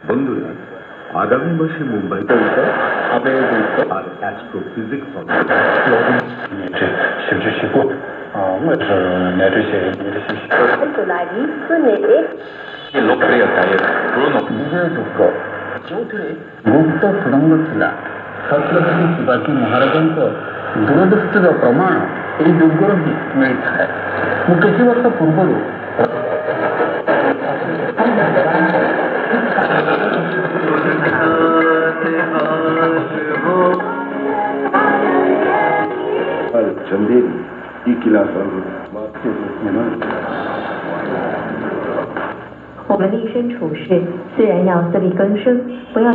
বন্ধুরা, আগামী মাসে মুম্বাইতে আর অ্যাস্ট্রোফিজিক্স হবে। 是不是学过？我是来这些信息。 ଲୋକପ୍ରିୟତାଏ ପୂରଣ ବିଜୟ ଦୁର୍ଗ ଯେଉଁଥିରେ ଗୁପ୍ତ ସୁଡ଼ଙ୍ଗ ଥିଲା। ଛତ୍ରପତି ଶିବାଜୀ ମହାରାଜଙ୍କ ଦୂରଦୃଷ୍ଟିର ପ୍ରମାଣ ଏହି ଦୁର୍ଗରୁ ହିଁ ମିଳିଥାଏ। ମୁଁ କିଛି ବର୍ଷ ପୂର୍ବରୁ चंदेरी ई किला 我们立身处世，自然要自力更生，不要。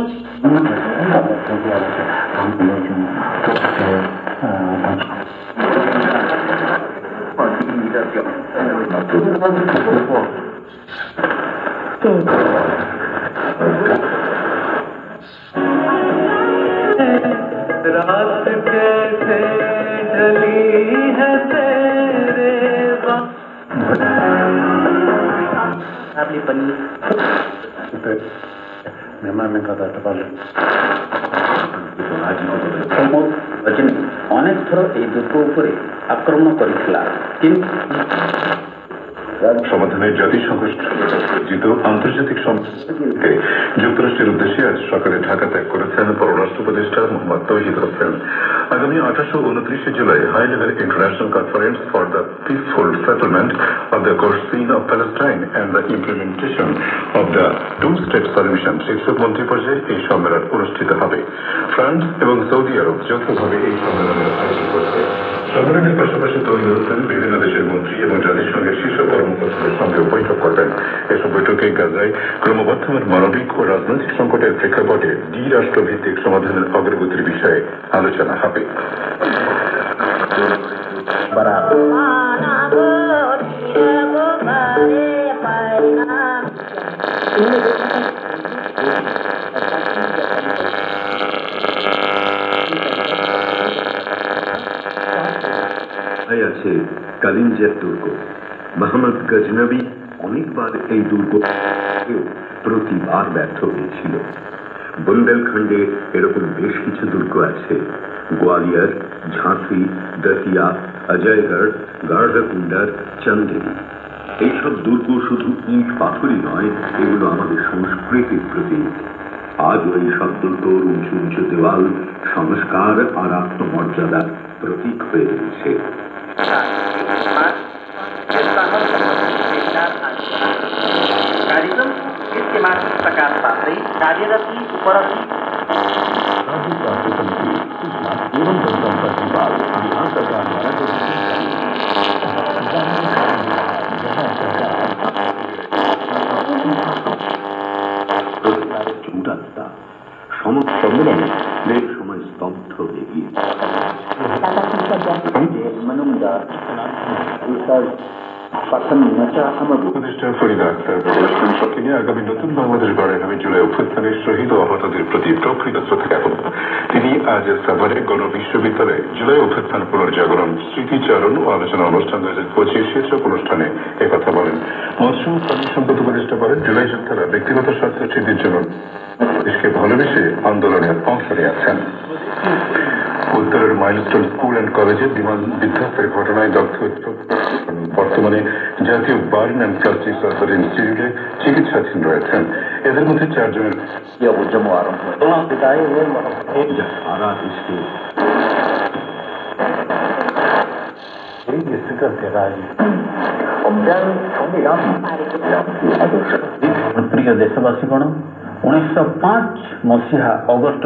रात कैसे ढली है तेरे মেহমান কথা পারলেন অনেক থর এই দুর্গ উপরে আক্রমণ করেছিলাম, কিন্তু সমাধানে জাতিসংঘ আয়োজিত আন্তর্জাতিক সম্মেলনে যুক্তরাষ্ট্রের উদ্দেশ্যে আজ সকালে ঢাকা ত্যাগ করেছেন পররাষ্ট্র উপদেষ্টা মোহাম্মদ তৌহিদ হোসেন। আগামী 28 ও 29 July high level international conference for the peaceful settlement of the question of Palestine and the implementation of the two state solution শীর্ষক মন্ত্রী পর্যায়ে এই সম্মেলন অনুষ্ঠিত হবে। ফ্রান্স এবং সৌদি আরব যৌথভাবে এই সম্মেলনের আয়োজন করছে। সম্মেলনের পাশাপাশি তৌহিদ হোসেন বিভিন্ন দেশের মন্ত্রী এবং জাতিসংঘের শীর্ষ কর্মকর্তাদের সঙ্গে বৈঠক করবেন। এসব বৈঠকে গাজায় ক্রমবর্ধমান মানবিক ও রাজনৈতিক সংকটের প্রেক্ষাপটে দ্বিরাষ্ট্রভিত্তিক সমাধানের অগ্রগতির বিষয়ে আলোচনা হবে। আছে কালিঞ্জের দুর্গ। মোহাম্মদ গজনবী অনেকবার এই দুর্গ প্রতিবার ব্যর্থ হয়েছিল। বুন্দেলখণ্ডে এরকম বেশ কিছু দুর্গ আছে। গোয়ালিয়র, ঝাঁসি, দতিয়া, অজয়গড়, গার্ডকুন্ডার, চন্দেরি। এইসব দুর্গ শুধু ইট পাথরই নয়, এগুলো আমাদের সংস্কৃতির প্রতীক। আজ ওই সব দুর্গর উঁচু উঁচু দেওয়াল সংস্কার আর আত্মমর্যাদার প্রতীক হয়ে রয়েছে। कार्यक्रम इसके मासिक प्रकाश पात्रै कार्यरती उपरती एवं जनसंपर्क विभाग बिहार सरकार দ্বারা চূড়ান্তা সমস্ত সম্মেলনে বেশ সময় স্তব্ধ হয়ে গিয়েছে। উপদেষ্টা ফরিদা আক্তার বলেছেন, তিনি আগামী নতুন বাংলাদেশ গড়েন আমি জুলাই অভ্যুত্থানের শহীদ ও আহতদের প্রতি প্রকৃত শ্রদ্ধা জ্ঞাপন। তিনি আজ সাভারে গণ বিশ্ববিদ্যালয়ে জুলাই অভ্যুত্থান পুনর্জাগরণ স্মৃতিচারণ ও আলোচনা অনুষ্ঠান 2025 শীর্ষক অনুষ্ঠানে একথা বলেন। মৎস্য ও প্রাণী সম্পদ উপদেষ্টা বলেন, জুলাই যোদ্ধারা ব্যক্তিগত স্বার্থ সিদ্ধির জন্য দেশকে ভালোবেসে আন্দোলনের অংশ নিয়েছেন। উত্তরের মাইলস্টোন স্কুল অ্যান্ড কলেজে বিমান বিধ্বস্তের ঘটনায় দগ্ধ বর্তমানে জাতীয় বার্ন অ্যান্ড প্লাস্টিক সার্জারি ইনস্টিটিউটে চিকিৎসাধীন রয়েছেন। এদের মধ্যে 4 জনের জন্ম আরম্ভ যা সারা দেশকে ପ୍ରିୟ ଦେଶବାସୀଗଣ 1905 ମସିହା ଅଗଷ୍ଟ